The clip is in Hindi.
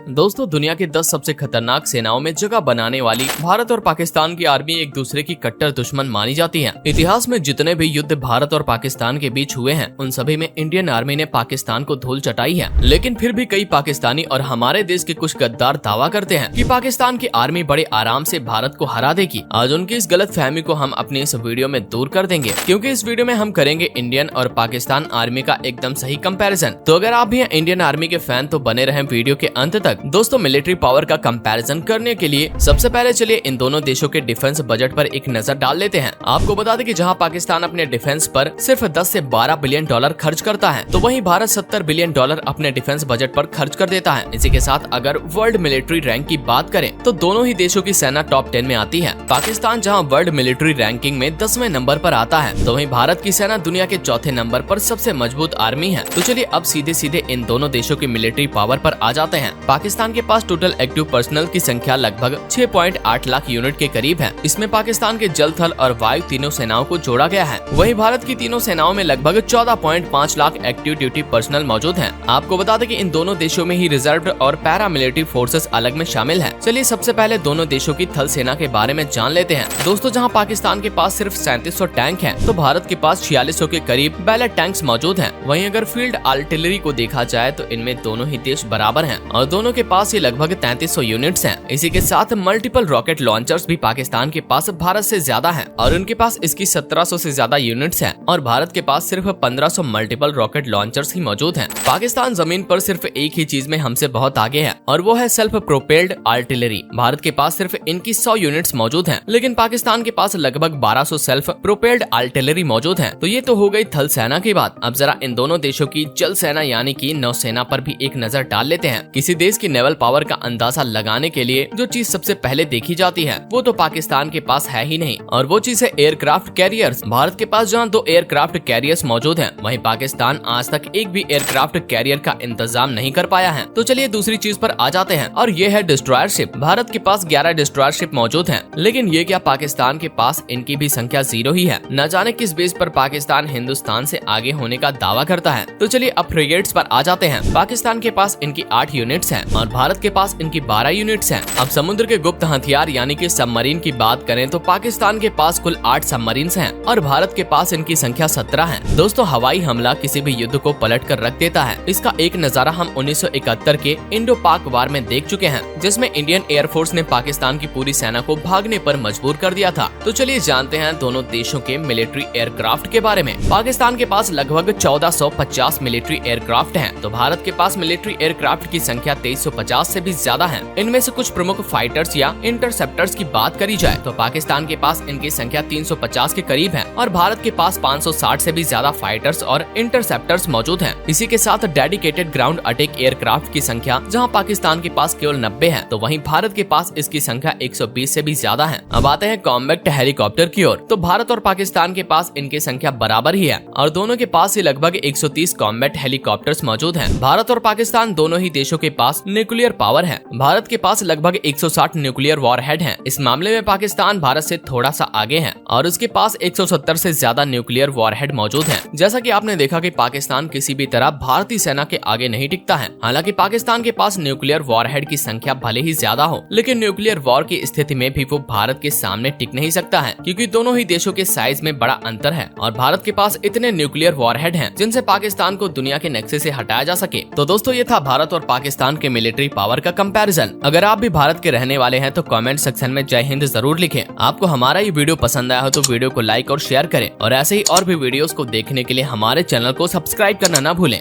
दोस्तों, दुनिया के 10 सबसे खतरनाक सेनाओं में जगह बनाने वाली भारत और पाकिस्तान की आर्मी एक दूसरे की कट्टर दुश्मन मानी जाती है। इतिहास में जितने भी युद्ध भारत और पाकिस्तान के बीच हुए हैं, उन सभी में इंडियन आर्मी ने पाकिस्तान को धूल चटाई है। लेकिन फिर भी कई पाकिस्तानी और हमारे देश के कुछ गद्दार दावा करते हैं कि पाकिस्तान की आर्मी बड़े आराम से भारत को हरा देगी। आज उनकी इस गलत फहमी को हम अपनी इस वीडियो में दूर कर देंगे, क्योंकि इस वीडियो में हम करेंगे इंडियन और पाकिस्तान आर्मी का एकदम सही कंपैरिजन। तो अगर आप भी इंडियन आर्मी के फैन तो बने रहें वीडियो के अंत तक। दोस्तों, मिलिट्री पावर का कंपैरिजन करने के लिए सबसे पहले चलिए इन दोनों देशों के डिफेंस बजट पर एक नजर डाल लेते हैं। आपको बता दें कि जहां पाकिस्तान अपने डिफेंस पर सिर्फ 10 से 12 बिलियन डॉलर खर्च करता है, तो वहीं भारत 70 बिलियन डॉलर अपने डिफेंस बजट पर खर्च कर देता है। इसी के साथ अगर वर्ल्ड मिलिट्री रैंक की बात करें तो दोनों ही देशों की सेना टॉप 10 में आती है। पाकिस्तान जहां वर्ल्ड मिलिट्री रैंकिंग में 10वें नंबर पर आता है, तो वहीं भारत की सेना दुनिया के चौथे नंबर पर सबसे मजबूत आर्मी है। तो चलिए अब सीधे सीधे इन दोनों देशों की मिलिट्री पावर पर आ जाते हैं। पाकिस्तान के पास टोटल एक्टिव पर्सनल की संख्या लगभग 6.8 लाख यूनिट के करीब है। इसमें पाकिस्तान के जल, थल और वायु तीनों सेनाओं को जोड़ा गया है। वहीं भारत की तीनों सेनाओं में लगभग 14.5 लाख एक्टिव ड्यूटी पर्सनल मौजूद हैं। आपको बता दें कि इन दोनों देशों में ही रिजर्व और पैरा मिलिट्री फोर्सेस अलग में शामिल है। चलिए सबसे पहले दोनों देशों की थल सेना के बारे में जान लेते हैं। दोस्तों, जहाँ पाकिस्तान के पास सिर्फ 3700 टैंक है, तो भारत के पास 4600 के करीब बैलेट टैंक्स मौजूद हैं। वहीं अगर फील्ड आर्टिलरी को देखा जाए तो इनमें दोनों ही देश बराबर हैं और दोनों के पास ये लगभग 3300 यूनिट्स हैं। इसी के साथ मल्टीपल रॉकेट लॉन्चर्स भी पाकिस्तान के पास भारत से ज्यादा हैं और उनके पास इसकी 1700 से ज्यादा यूनिट्स हैं और भारत के पास सिर्फ 1500 मल्टीपल रॉकेट लॉन्चर्स ही मौजूद हैं। पाकिस्तान जमीन पर सिर्फ एक ही चीज में हमसे बहुत आगे है और वो है सेल्फ प्रोपेल्ड आर्टिलरी। भारत के पास सिर्फ इनकी 100 यूनिट्स मौजूद हैं, लेकिन पाकिस्तान के पास लगभग 1200 सेल्फ प्रोपेल्ड आर्टिलरी मौजूद है। तो ये तो हो गई थल सेना की बात। अब जरा इन दोनों देशों की जल सेना यानी कि नौसेना पर भी एक नजर डाल लेते हैं। किसी देश की नेवल पावर का अंदाजा लगाने के लिए जो चीज सबसे पहले देखी जाती है वो तो पाकिस्तान के पास है ही नहीं, और वो चीज है एयरक्राफ्ट कैरियर्स। भारत के पास जहाँ 2 एयरक्राफ्ट कैरियर्स मौजूद हैं, वहीं पाकिस्तान आज तक एक भी एयरक्राफ्ट कैरियर का इंतजाम नहीं कर पाया है। तो चलिए दूसरी चीज पर आ जाते हैं और ये है डिस्ट्रॉयर शिप। भारत के पास 11 डिस्ट्रॉयर शिप मौजूद हैं, लेकिन ये क्या पाकिस्तान के पास इनकी भी संख्या 0 ही है। न जाने किस बेस पर पाकिस्तान हिंदुस्तान से आगे होने का दावा करता है। तो चलिए अब फ्रिगेट्स पर आ जाते हैं। पाकिस्तान के पास इनकी 8 यूनिट्स हैं और भारत के पास इनकी 12 यूनिट्स हैं। अब समुद्र के गुप्त हथियार यानी कि सबमरीन की बात करें तो पाकिस्तान के पास कुल 8 सबमरीन्स हैं और भारत के पास इनकी संख्या 17 है। दोस्तों, हवाई हमला किसी भी युद्ध को पलट कर रख देता है। इसका एक नजारा हम 1971 के इंडो पाक वार में देख चुके हैं, जिसमें इंडियन एयरफोर्स ने पाकिस्तान की पूरी सेना को भागने पर मजबूर कर दिया था। तो चलिए जानते हैं दोनों देशों के मिलिट्री एयरक्राफ्ट के बारे में। पाकिस्तान के पास लगभग 1450 मिलिट्री एयरक्राफ्ट हैं, तो भारत के पास मिलिट्री एयरक्राफ्ट की संख्या 2350 से भी ज्यादा है। इनमें से कुछ प्रमुख फाइटर्स या इंटरसेप्टर्स की बात करी जाए तो पाकिस्तान के पास इनकी संख्या 350 के करीब है और भारत के पास 560 से भी ज्यादा फाइटर्स और इंटरसेप्टर्स मौजूद हैं। इसी के साथ डेडिकेटेड ग्राउंड अटैक एयरक्राफ्ट की संख्या जहां पाकिस्तान के पास केवल 90 है, तो वहीं भारत के पास इसकी संख्या 120 से भी ज्यादा है। अब आते हैं कॉम्बैक्ट हेलीकॉप्टर की ओर। तो भारत और पाकिस्तान के पास इनकी संख्या बराबर ही है और दोनों के पास ही लगभग 130 कॉम्बैक्ट हेलीकॉप्टर्स मौजूद हैं। भारत और पाकिस्तान दोनों ही देशों के पास न्यूक्लियर पावर है। भारत के पास लगभग 160 न्यूक्लियर वॉरहेड हैं। इस मामले में पाकिस्तान भारत से थोड़ा सा आगे है और उसके पास 170 से ज्यादा न्यूक्लियर वॉरहेड मौजूद हैं। जैसा कि आपने देखा कि पाकिस्तान किसी भी तरह भारतीय सेना के आगे नहीं टिकता है। हालांकि पाकिस्तान के पास न्यूक्लियर वॉरहेड की संख्या भले ही ज्यादा हो, लेकिन न्यूक्लियर वॉर की स्थिति में भी वो भारत के सामने टिक नहीं सकता है, क्योंकि दोनों ही देशों के साइज में बड़ा अंतर है और भारत के पास इतने न्यूक्लियर वॉरहेड हैं जिनसे पाकिस्तान को दुनिया के नक्शे से हटाया जा सके। तो दोस्तों, ये था भारत और पाकिस्तान के मिलिट्री पावर का कंपैरिजन। अगर आप भी भारत के रहने वाले हैं तो कमेंट सेक्शन में जय हिंद जरूर लिखें। आपको हमारा ये वीडियो पसंद आया हो तो वीडियो को लाइक और शेयर करें और ऐसे ही और भी वीडियोस को देखने के लिए हमारे चैनल को सब्सक्राइब करना ना भूलें।